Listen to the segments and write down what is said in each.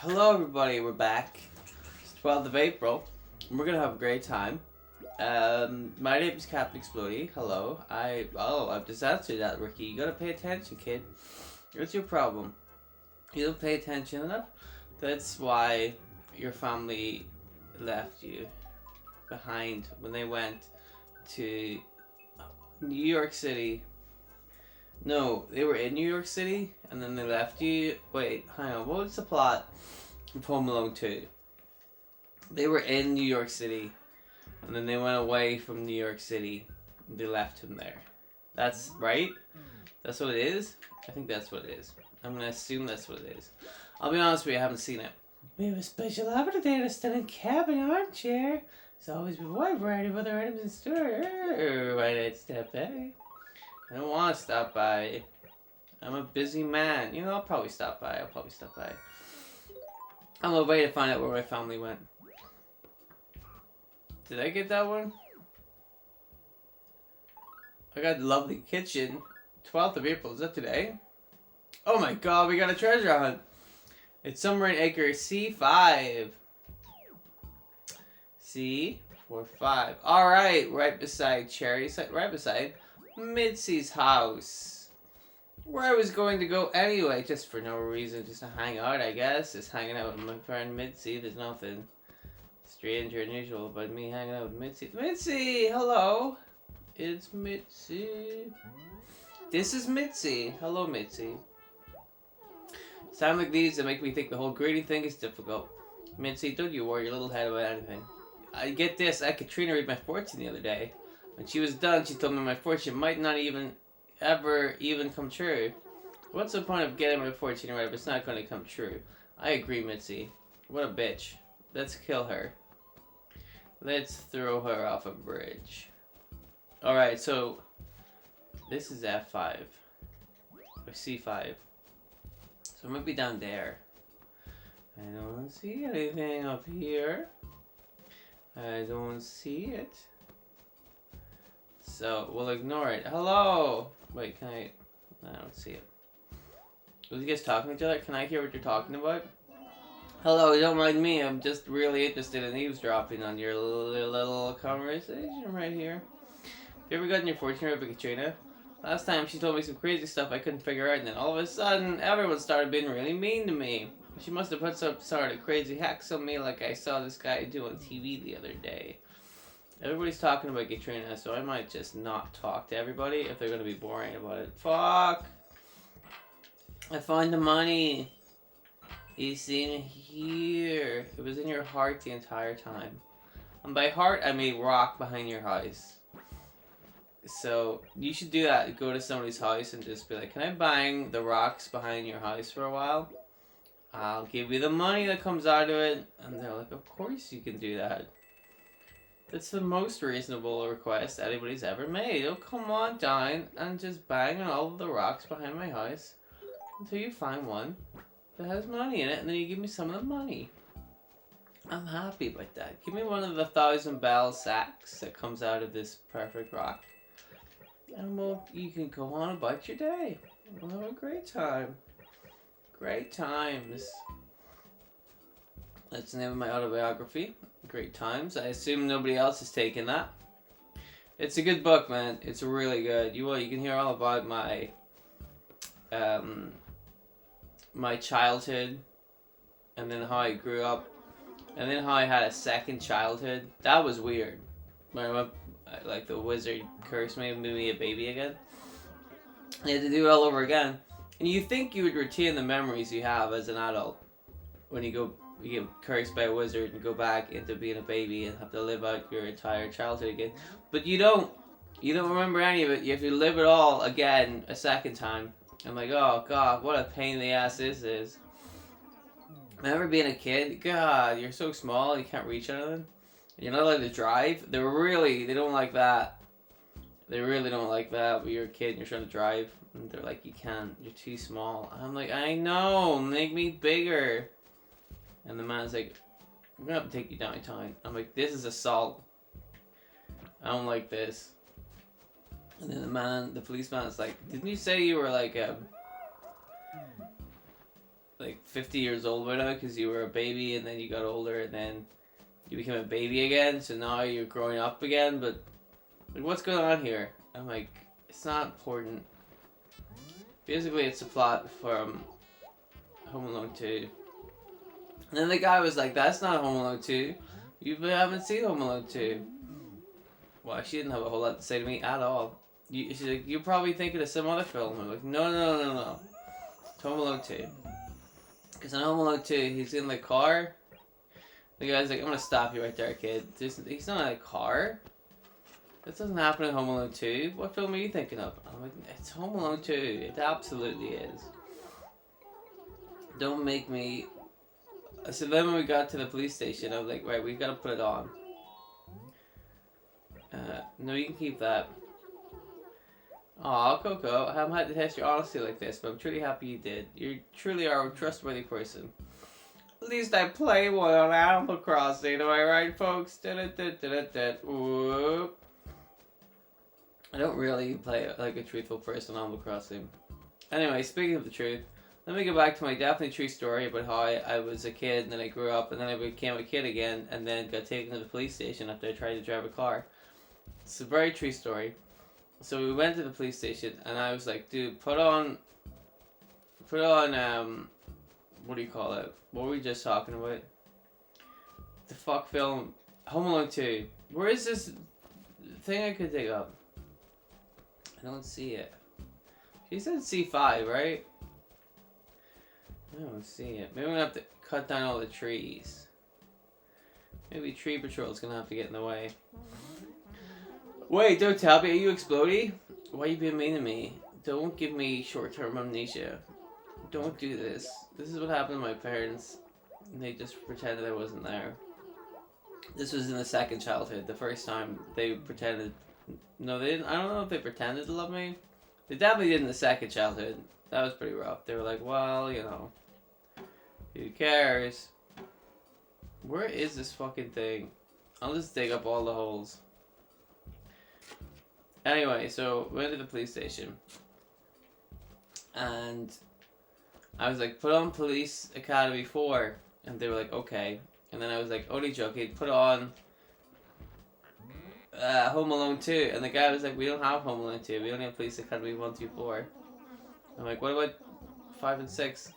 Hello everybody, we're back. It's 12th of April, and we're gonna have a great time. My name is Captain Explody. Hello. I've just answered that, Ricky. You gotta pay attention, kid. What's your problem? You don't pay attention enough? That's why your family left you behind when they went to New York City. No, they were in New York City, and then they left you. Wait, hang on. What was the plot of Home Alone 2? They were in New York City, and then they went away from New York City. And they left him there. That's right? That's what it is? I think that's what it is. I'm gonna assume that's what it is. I'll be honest with you, I haven't seen it. We have a special offer today at a stunning cabin armchair. It's always been wide variety of other items in store. Why not step by? I don't want to stop by. I'm a busy man. You know, I'll probably stop by. I'm gonna wait to find out where my family went. Did I get that one? I got lovely kitchen. 12th of April. Is that today? Oh my god, we got a treasure hunt. It's somewhere in acre C5. C45. Alright, right beside Cherry's. Right beside Mitzi's house. Where I was going to go anyway, just for no reason, just to hang out, I guess. Just hanging out with my friend Mitzi. There's nothing strange or unusual about me hanging out with Mitzi. Mitzi! Hello! It's Mitzi. This is Mitzi. Hello, Mitzi. Sound like these that make me think the whole greeting thing is difficult. Mitzi, don't you worry your little head about anything. I get this, I had Katrina read my fortune the other day. When she was done, she told me my fortune might not ever come true. What's the point of getting my fortune right if it's not going to come true? I agree, Mitzi. What a bitch. Let's kill her. Let's throw her off a bridge. Alright, so this is F5. Or C5. So it might be down there. I don't see anything up here. I don't see it. So we'll ignore it. Hello! Wait, can I don't see it. Are you guys talking to each other? Can I hear what you're talking about? Hello, don't mind me. I'm just really interested in eavesdropping on your little conversation right here. Have you ever gotten your fortune read by Katrina? Last time she told me some crazy stuff I couldn't figure out, and then all of a sudden everyone started being really mean to me. She must have put some sort of crazy hacks on me like I saw this guy do on TV the other day. Everybody's talking about Katrina, so I might just not talk to everybody if they're going to be boring about it. Fuck! I found the money. It's in here. It was in your heart the entire time. And by heart, I mean rock behind your house. So, you should do that. Go to somebody's house and just be like, can I bang the rocks behind your house for a while? I'll give you the money that comes out of it. And they're like, of course you can do that. That's the most reasonable request anybody's ever made. Oh, come on down and just bang on all of the rocks behind my house until you find one that has money in it, and then you give me some of the money. I'm happy about that. Give me one of the 1,000 bell sacks that comes out of this perfect rock. And well, you can go on about your day. We'll have a great time. Great times. That's the name of my autobiography. Great times. I assume nobody else has taken that. It's a good book, man. It's really good. You can hear all about my my childhood, and then how I grew up, and then how I had a second childhood. That was weird. Like the wizard cursed me and made me a baby again. I had to do it all over again. And you think you would retain the memories you have as an adult when you get cursed by a wizard and go back into being a baby and have to live out your entire childhood again. But you don't. You don't remember any of it. You have to live it all again a second time. I'm like, oh god, what a pain in the ass this is. Remember being a kid? God, you're so small, you can't reach anything. You're not allowed to drive. They don't like that. They really don't like that when you're a kid and you're trying to drive. And they're like, you can't, you're too small. I'm like, I know, make me bigger. And the man's like, I'm gonna have to take you downtown. I'm like, this is assault. I don't like this. And then the policeman is like, didn't you say you were like 50 years old by now because you were a baby and then you got older and then you became a baby again. So now you're growing up again. But like, what's going on here? I'm like, it's not important. Basically, it's a plot from Home Alone 2. And then the guy was like, that's not Home Alone 2. You haven't seen Home Alone 2. Well, she didn't have a whole lot to say to me at all. She's like, you're probably thinking of some other film. I'm like, no. It's Home Alone 2. Because in Home Alone 2, he's in the car. The guy's like, I'm going to stop you right there, kid. He's not in a car. This doesn't happen in Home Alone 2. What film are you thinking of? I'm like, it's Home Alone 2. It absolutely is. Don't make me... So then when we got to the police station, I was like, right, we gotta put it on. No, you can keep that. Aw, Coco, I haven't had to test your honesty like this, but I'm truly happy you did. You truly are a trustworthy person. At least I play one on Animal Crossing, am I right, folks? Whoop. I don't really play like a truthful person on Animal Crossing. Anyway, speaking of the truth, let me go back to my definitely true story about how I was a kid and then I grew up and then I became a kid again and then got taken to the police station after I tried to drive a car. It's a very true story. So we went to the police station and I was like, dude, put on, what do you call it? What were we just talking about? The fuck film? Home Alone 2. Where is this thing I could dig up? I don't see it. She said C5, right? I don't see it. Maybe I'm gonna have to cut down all the trees. Maybe Tree Patrol's gonna have to get in the way. Wait, don't tell me. Are you Explody? Why are you being mean to me? Don't give me short-term amnesia. Don't do this. This is what happened to my parents. They just pretended I wasn't there. This was in the second childhood. The first time they pretended... No, they didn't. I don't know if they pretended to love me. They definitely did in the second childhood. That was pretty rough. They were like, well, you know... Who cares? Where is this fucking thing? I'll just dig up all the holes. Anyway, so we went to the police station. And I was like, put on Police Academy 4. And they were like, okay. And then I was like, only joking, put on Home Alone 2. And the guy was like, we don't have Home Alone 2. We only have Police Academy 1 through 4. I'm like, what about 5 and 6?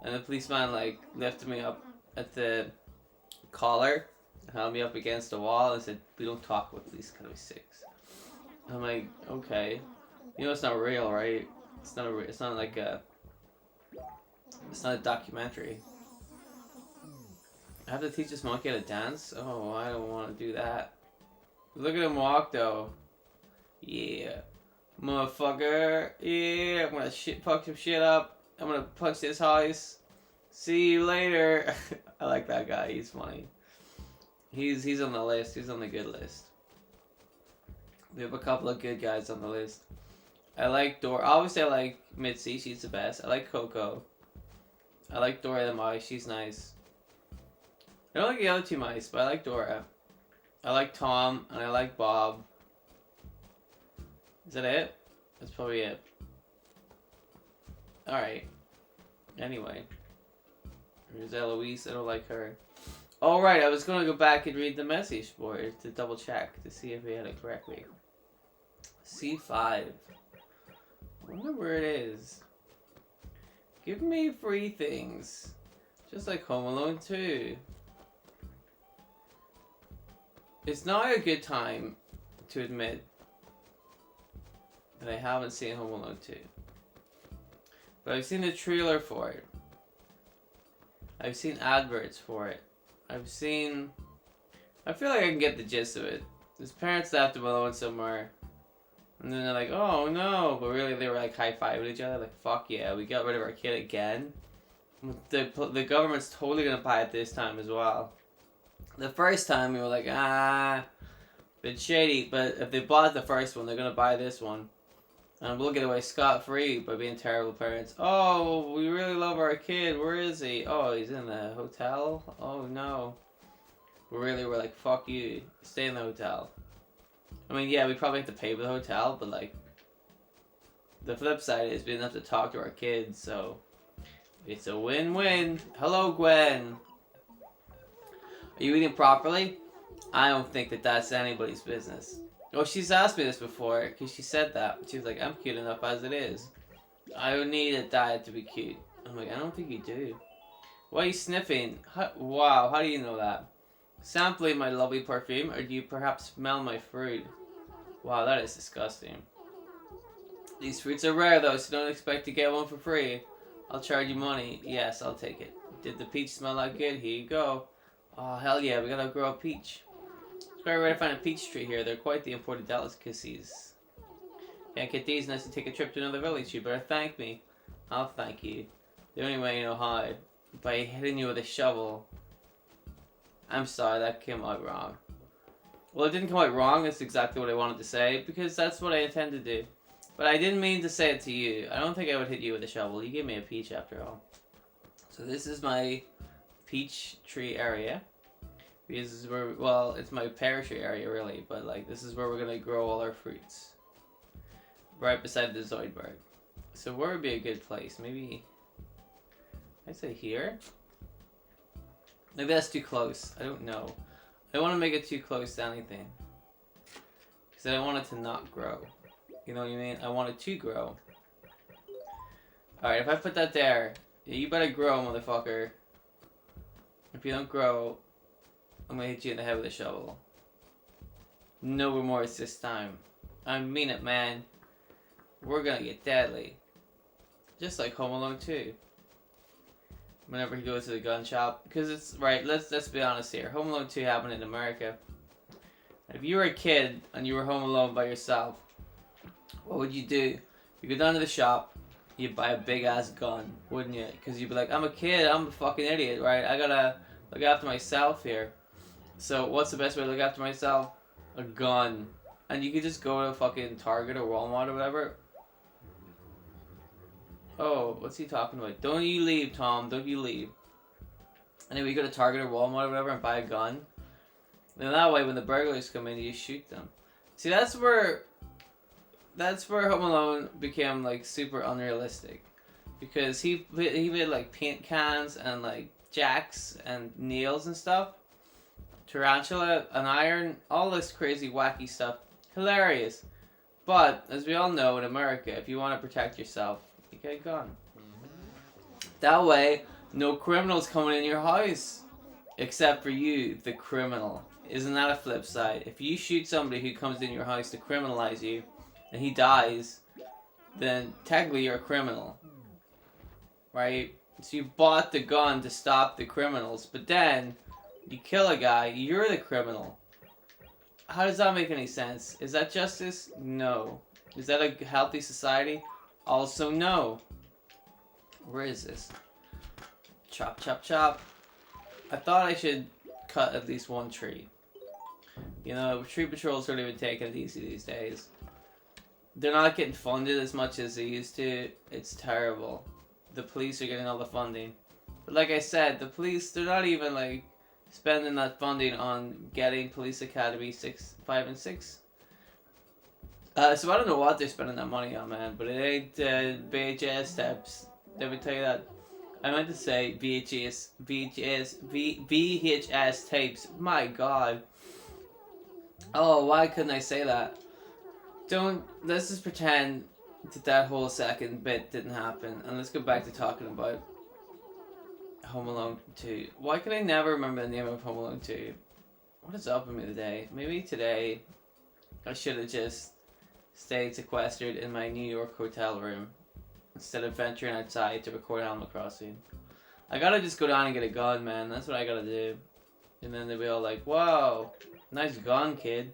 And the policeman like lifted me up at the collar, held me up against the wall and said, we don't talk about Police Academy 6. I'm like, okay. You know it's not real, right? It's not a documentary. I have to teach this monkey how to dance? Oh, I don't want to do that. Look at him walk though. Yeah. Motherfucker. Yeah, I'm gonna fuck some shit up. I'm gonna punch this house. See you later. I like that guy. He's funny. He's on the list. He's on the good list. We have a couple of good guys on the list. I like Dora. Obviously, I like Mitzi. She's the best. I like Coco. I like Dora the mice. She's nice. I don't like the other two mice, but I like Dora. I like Tom, and I like Bob. Is that it? That's probably it. Alright. Anyway. Here's Eloise. I don't like her. Alright, I was going to go back and read the message board to double check to see if we had it correctly. C5. I wonder where it is. Give me free things. Just like Home Alone 2. It's not a good time to admit that I haven't seen Home Alone 2. But I've seen the trailer for it. I've seen adverts for it. I feel like I can get the gist of it. His parents left him alone somewhere. And then they're like, oh no. But really they were like high-fiving each other. Like, fuck yeah, we got rid of our kid again. The government's totally gonna buy it this time as well. The first time we were like, bit shady. But if they bought the first one, they're gonna buy this one. And we'll get away scot-free by being terrible parents. Oh, we really love our kid. Where is he? Oh, he's in the hotel? Oh, no. We're like, fuck you. Stay in the hotel. I mean, yeah, we probably have to pay for the hotel, but, like, the flip side is we didn't have to talk to our kids, so It's a win-win. Hello, Gwen. Are you eating properly? I don't think that that's anybody's business. Oh, she's asked me this before, because she said that. She was like, I'm cute enough as it is. I don't need a diet to be cute. I'm like, I don't think you do. Why are you sniffing? Wow, how do you know that? Sampling my lovely perfume, or do you perhaps smell my fruit? Wow, that is disgusting. These fruits are rare though, so don't expect to get one for free. I'll charge you money. Yes, I'll take it. Did the peach smell like good? Here you go. Oh, hell yeah, we gotta grow a peach. It's quite rare to find a peach tree here. They're quite the imported delicacies. Can't get these unless you take a trip to another village. You better thank me. I'll thank you. The only way you know how, by hitting you with a shovel. I'm sorry, that came out wrong. Well, it didn't come out wrong. That's exactly what I wanted to say, because that's what I intend to do. But I didn't mean to say it to you. I don't think I would hit you with a shovel. You gave me a peach after all. So this is my peach tree area. Because this is where, well, it's my pear tree area really, but like this is where we're gonna grow all our fruits. Right beside the Zoidberg. So where would be a good place? Maybe I'd say here? Maybe that's too close. I don't know. I don't want to make it too close to anything. Because I don't want it to not grow. You know what I mean? I want it to grow. Alright, if I put that there, you better grow, motherfucker. If you don't grow, I'm gonna hit you in the head with a shovel. No remorse this time. I mean it, man. We're gonna get deadly. Just like Home Alone 2. Whenever he goes to the gun shop. Because it's, right, let's be honest here. Home Alone 2 happened in America. If you were a kid and you were home alone by yourself, what would you do? You go down to the shop, you'd buy a big ass gun, wouldn't you? Because you'd be like, I'm a kid, I'm a fucking idiot, right? I gotta look after myself here. So what's the best way to look after myself? A gun. And you could just go to a fucking Target or Walmart or whatever. Oh, what's he talking about? Don't you leave, Tom. Don't you leave. Anyway, you go to Target or Walmart or whatever and buy a gun. Then that way, when the burglars come in, you shoot them. See, that's where Home Alone became like super unrealistic, because he made like paint cans and like jacks and nails and stuff, tarantula, an iron, all this crazy wacky stuff. Hilarious. But as we all know, in America, if you want to protect yourself, you get a gun. That way, no criminals coming in your house, except for you, the criminal. Isn't that a flip side? If you shoot somebody who comes in your house to criminalize you, and he dies, then technically you're a criminal, right? So you bought the gun to stop the criminals, but then you kill a guy, you're the criminal. How does that make any sense? Is that justice? No. Is that a healthy society? Also no. Where is this? Chop, chop, chop. I thought I should cut at least one tree. You know, tree patrols aren't even taking it easy these days. They're not getting funded as much as they used to. It's terrible. The police are getting all the funding. But like I said, the police, they're not even like spending that funding on getting Police Academy 5 and 6. So I don't know what they're spending that money on, man. But it ain't VHS steps. Let me tell you that. I meant to say VHS tapes. My God. Oh, why couldn't I say that? Let's just pretend that whole second bit didn't happen, and let's go back to talking about Home Alone 2. Why can I never remember the name of Home Alone 2? What is up with me today? Maybe today I should have just stayed sequestered in my New York hotel room instead of venturing outside to record Animal Crossing. I gotta just go down and get a gun, man. That's what I gotta do. And then they'll be all like, "Whoa, nice gun, kid."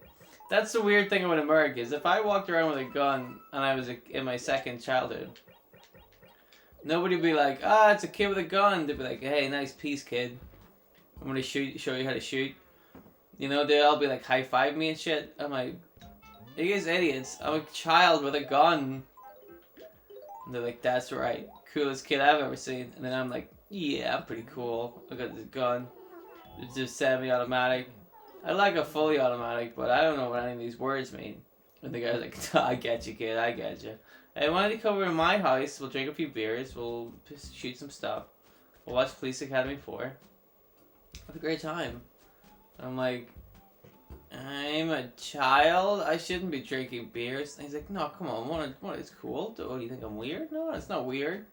That's the weird thing about America, is if I walked around with a gun and I was in my second childhood, nobody would be like, "Ah, it's a kid with a gun." They'd be like, "Hey, nice piece, kid. I'm gonna show you how to shoot." You know, they'd all be like high-five me and shit. I'm like, "You guys idiots. I'm a child with a gun." And they're like, "That's right. Coolest kid I've ever seen." And then I'm like, "Yeah, I'm pretty cool. I got this gun. It's just semi-automatic. I like a fully automatic, but I don't know what any of these words mean." And the guy's like, "I get you, kid. I get you. I wanted to come over to my house. We'll drink a few beers. We'll shoot some stuff. We'll watch Police Academy 4. Have a great time. I'm like, I'm a child. I shouldn't be drinking beers. And he's like, no, come on. What is cool? What, do you think I'm weird? No, it's not weird.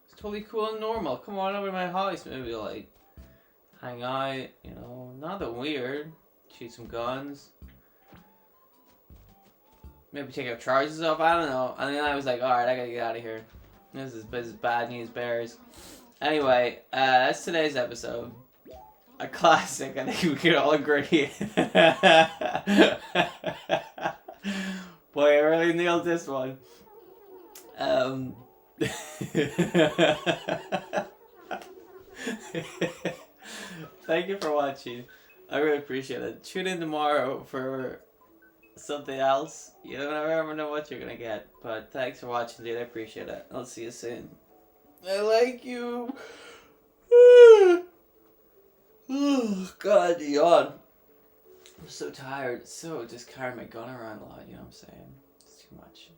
It's totally cool and normal. Come on over to my house. Maybe like hang out. You know, nothing weird. Shoot some guns. Maybe take our trousers off. I don't know. And then I was like, all right, I gotta get out of here. This is bad news bears. Anyway, that's today's episode. A classic, I think we could all agree. Boy, I really nailed this one. Thank you for watching. I really appreciate it. Tune in tomorrow for something else. You never know what you're gonna get. But thanks for watching, dude. I appreciate it. I'll see you soon. I like you. Oh, God, yawn. I'm so tired. So just carrying my gun around a lot, you know what I'm saying? It's too much.